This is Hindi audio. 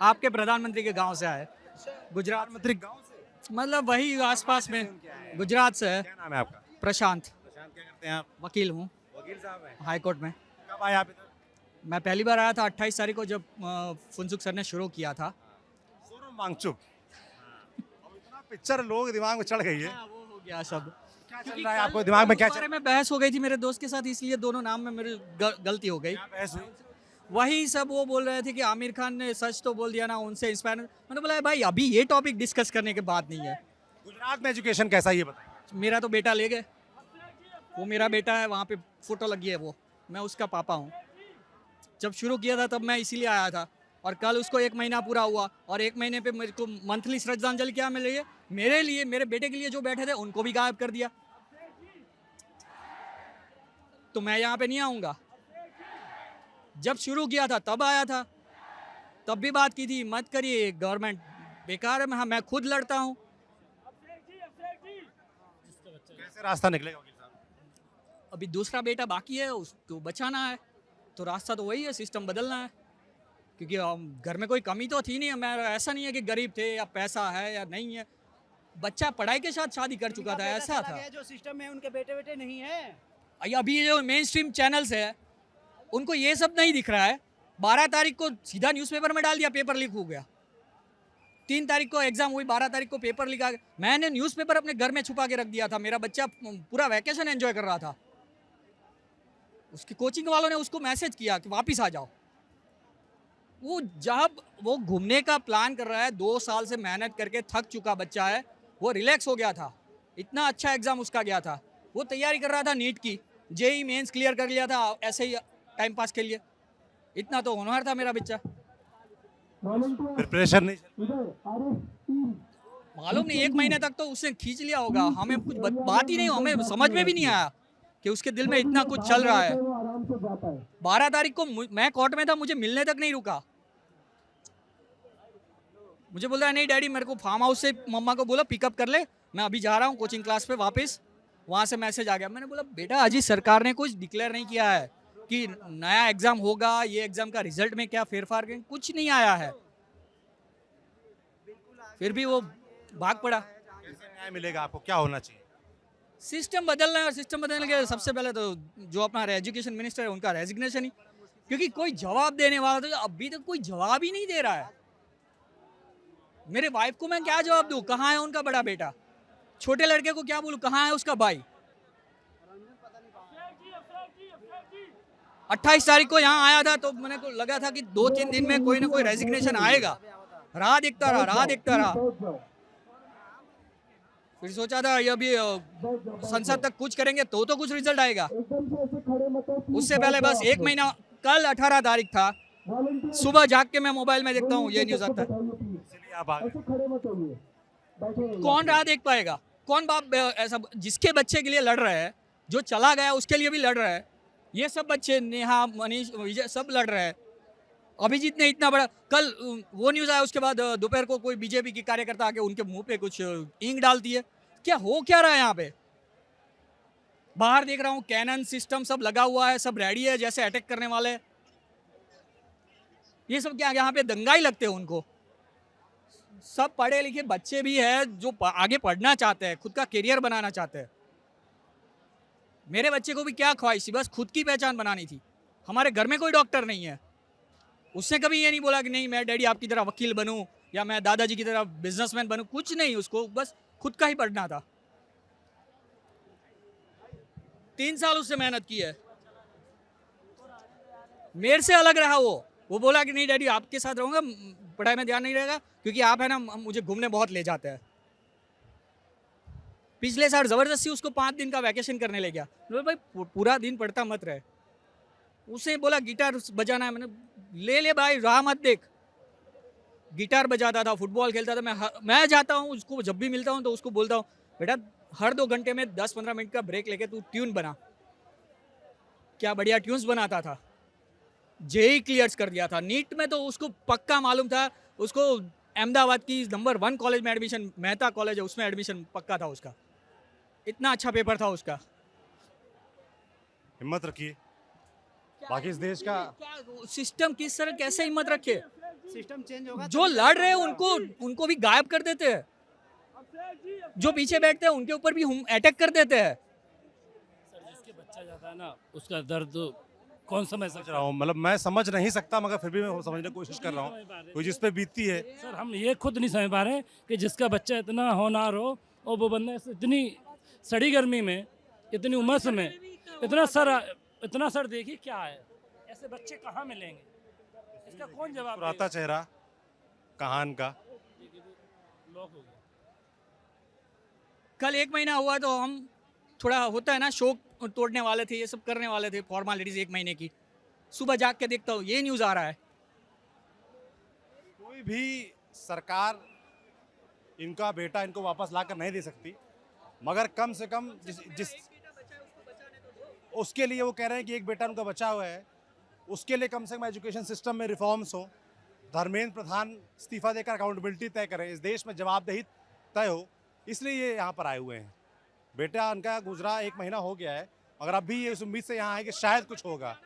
आपके प्रधानमंत्री के गांव से आए, गुजरात। प्रधानमंत्री गांव से? मतलब वही आसपास में, गुजरात से है। क्या नाम है आपका? प्रशांत। प्रशांत, क्या करते हैं आप? वकील हूँ वकील साहब हैं। हाई कोर्ट में। कब आए आप इधर? मैं पहली बार आया था 28 तारीख को, जब फुनसुक सर ने शुरू किया था। सोनम वांगचुक। अब इतना पिक्चर लोग दिमाग में चढ़ गई है। हाँ, वो हो गया सब। क्या चल क्योंकि रहा है कल आपको दिमाग में, क्या उस चल बारे रहा में बहस हो गई थी मेरे दोस्त के साथ, इसलिए दोनों नाम में मेरी गलती हो है? गई। क्या बहस हुई? वही सब वो बोल रहे थे कि आमिर खान ने सच तो बोल दिया ना, उनसे इंस्पायर। मैंने बोला भाई अभी ये टॉपिक डिस्कस करने के बाद नहीं है। गुजरात में एजुकेशन कैसा है ये बताइए। मेरा तो बेटा ले गए, वो मेरा बेटा है, वहाँ पे फोटो लगी है, वो मैं उसका पापा हूँ। जब शुरू किया था तब मैं इसीलिए आया था, और कल उसको 1 महीना पूरा हुआ, और 1 महीने पे मेरे को मंथली श्रद्धांजलि क्या मिल रही है, मेरे लिए, मेरे बेटे के लिए जो बैठे थे उनको भी गायब कर दिया। तो मैं यहाँ पे नहीं आऊँगा। जब शुरू किया था तब आया था, तब भी बात की थी मत करिए, गवर्नमेंट बेकार है। मैं खुद लड़ता हूँ। कैसे रास्ता निकलेगा वकील साहब? अभी दूसरा बेटा बाकी है, उसको बचाना है, तो रास्ता तो वही है, सिस्टम बदलना है। क्योंकि घर में कोई कमी तो थी नहीं, मैं ऐसा नहीं है कि गरीब थे या पैसा है या नहीं है। बच्चा पढ़ाई के साथ शादी कर चुका था, ऐसा था। जो सिस्टम में उनके बेटे बेटे नहीं है। अभी जो मेन स्ट्रीम चैनल्स है उनको ये सब नहीं दिख रहा है। 12 तारीख को सीधा न्यूज़पेपर में डाल दिया, पेपर लीक हो गया। 3 तारीख को एग्जाम हुई, 12 तारीख को पेपर लीक आ गया। मैंने न्यूज़पेपर अपने घर में छुपा के रख दिया था, मेरा बच्चा पूरा वैकेशन एंजॉय कर रहा था। उसकी कोचिंग वालों ने उसको मैसेज किया कि वापस आ जाओ। वो जब वो घूमने का प्लान कर रहा है, 2 साल से मेहनत करके थक चुका बच्चा है, वो रिलैक्स हो गया था। इतना अच्छा एग्जाम उसका गया था, वो तैयारी कर रहा था नीट की, जेई मेंस क्लियर कर लिया था ऐसे ही टाइम पास के लिए। इतना तो होनहार था मेरा बच्चा। प्रिपरेशन नहीं चल मालूम नहीं, 1 महीने तक तो उसने खींच लिया होगा, हमें कुछ बात ही नहीं, हमें समझ में भी नहीं आया कि उसके दिल में इतना कुछ चल रहा है। 12 तारीख को मैं कोर्ट में था, मुझे मिलने तक नहीं रुका। मुझे बोल रहा है नहीं डैडी, मेरे को फार्म हाउस से मम्मा को बोला पिकअप कर ले, मैं अभी जा रहा हूँ कोचिंग क्लास पे वापस। वहाँ से मैसेज आ गया। मैंने बोला बेटा अजी सरकार ने कुछ डिक्लेयर नहीं किया है कि नया एग्जाम होगा, ये एग्जाम का रिजल्ट में क्या फेरफार, कुछ नहीं आया है। फिर भी वो भाग पड़ा। कैसे न्याय मिलेगा आपको, क्या होना चाहिए? सिस्टम बदलना है, और सिस्टम बदलने के सबसे पहले तो जो अपना एजुकेशन मिनिस्टर है उनका रेजिग्नेशन ही। क्योंकि कोई जवाब देने वाला तो अभी तक कोई जवाब ही नहीं दे रहा है। मेरे वाइफ को मैं क्या जवाब दूं, कहाँ है उनका बड़ा बेटा? छोटे लड़के को क्या बोलूं, कहाँ है उसका भाई? 28 तारीख को यहाँ आया था तो मैंने को लगा था कि 2-3 दिन में कोई ना कोई रेजिग्नेशन आएगा। राह देखता रहा, राह देखता रहा। फिर सोचा था ये अभी संसद तक कुछ करेंगे तो कुछ रिजल्ट आएगा। उससे पहले बस 1 महीना, कल 18 तारीख था, सुबह जाग के मैं मोबाइल में देखता हूँ ये न्यूज आता है। इसलिए आप आ गए। कौन राह देख पाएगा? कौन बाप ऐसा जिसके बच्चे के लिए लड़ रहे हैं, जो चला गया उसके लिए भी लड़ रहा है। ये सब बच्चे, नेहा, मनीष, विजय, सब लड़ रहे हैं। अभिजीत ने इतना बड़ा, कल वो न्यूज़ आया, उसके बाद दोपहर को कोई बीजेपी की कार्यकर्ता आके उनके मुंह पे कुछ ईंट डालती है। क्या हो क्या रहा है यहाँ पे? बाहर देख रहा हूँ कैनन सिस्टम सब लगा हुआ है, सब रेडी है जैसे अटैक करने वाले। ये सब क्या यहाँ पे दंगाई लगते हैं उनको? सब पढ़े लिखे बच्चे भी हैं जो आगे पढ़ना चाहते हैं, खुद का करियर बनाना चाहते हैं। मेरे बच्चे को भी क्या ख्वाहिश थी, बस खुद की पहचान बनानी थी। हमारे घर में कोई डॉक्टर नहीं है, उसने कभी ये नहीं बोला कि नहीं मैं डैडी आपकी तरह वकील बनूं या मैं दादाजी की तरह बिजनेसमैन बनूं, कुछ नहीं। उसको बस खुद का ही पढ़ना था। 3 साल उससे मेहनत की है, मेरे से अलग रहा वो बोला कि नहीं डैडी आपके साथ रहूंगा, पढ़ाई में ध्यान नहीं रहेगा क्योंकि आप है ना मुझे घूमने बहुत ले जाते हैं। पिछले साल जबरदस्ती उसको 5 दिन का वैकेशन करने ले गया। बोला भाई पूरा दिन पढ़ता मत रहे। उसने बोला गिटार बजाना है, मैंने ले भाई, राह मत देख। गिटार बजाता था, फुटबॉल खेलता था। मैं जाता हूँ उसको, जब भी मिलता हूँ तो उसको बोलता हूँ बेटा हर 2 घंटे में 10-15 मिनट का ब्रेक लेके तू ट्यून बना। क्या बढ़िया ट्यून्स बनाता था। जेई क्लियर्स कर दिया था। नीट में तो उसको पक्का मालूम था, उसको अहमदाबाद की नंबर 1 कॉलेज में एडमिशन, मेहता कॉलेज है उसमें एडमिशन पक्का था उसका। इतना अच्छा पेपर था उसका। हिम्मत रखिए। बाकी इस देश का क्या सिस्टम किस तरह कैसे हिम्मत रखे? सिस्टम चेंज होगा जो तभी लड़ रहे हैं होगा। उनको उनको भी गायब कर देते हैं, जो पीछे बैठते हैं उनके ऊपर भी हम अटैक कर देते हैं। सर जिसके बच्चा जाता है ना उसका दर्द कौन समझ समझ सकता रहा है? हूँ, मतलब मैं समझ नहीं सकता मगर फिर भी मैं समझने की कोशिश कर रहा हूँ, कोई जिस पे बीतती है। सर हम ये खुद नहीं समझ पा रहे हैं कि जिसका बच्चा इतना होनहार हो और वो बंदा इतनी सड़ी गर्मी में, इतनी उमस में, इतना सर देखिए क्या है, ऐसे बच्चे कहाँ मिलेंगे? इसका कौन जवाब मुस्कुराता चेहरा कहान का। लॉक हो गया। कल 1 महीना हुआ तो हम थोड़ा होता है ना शौक तोड़ने वाले थे, ये सब करने वाले थे फॉर्मेलिटीज 1 महीने की। सुबह जाग के देखता हूँ ये न्यूज़ आ रहा है। कोई भी सरकार इनका बेटा इनको वापस लाकर नहीं दे सकती, मगर कम से कम जिस उसके लिए वो कह रहे हैं कि एक बेटा उनका बचा हुआ है, उसके लिए कम से कम एजुकेशन सिस्टम में रिफॉर्म्स हो, धर्मेंद्र प्रधान इस्तीफा देकर अकाउंटेबिलिटी तय करें, इस देश में जवाबदेही तय हो, इसलिए ये यहाँ पर आए हुए हैं। बेटा उनका गुजरा 1 महीना हो गया है, मगर अभी ये इस उम्मीद से यहाँ है कि शायद कुछ होगा।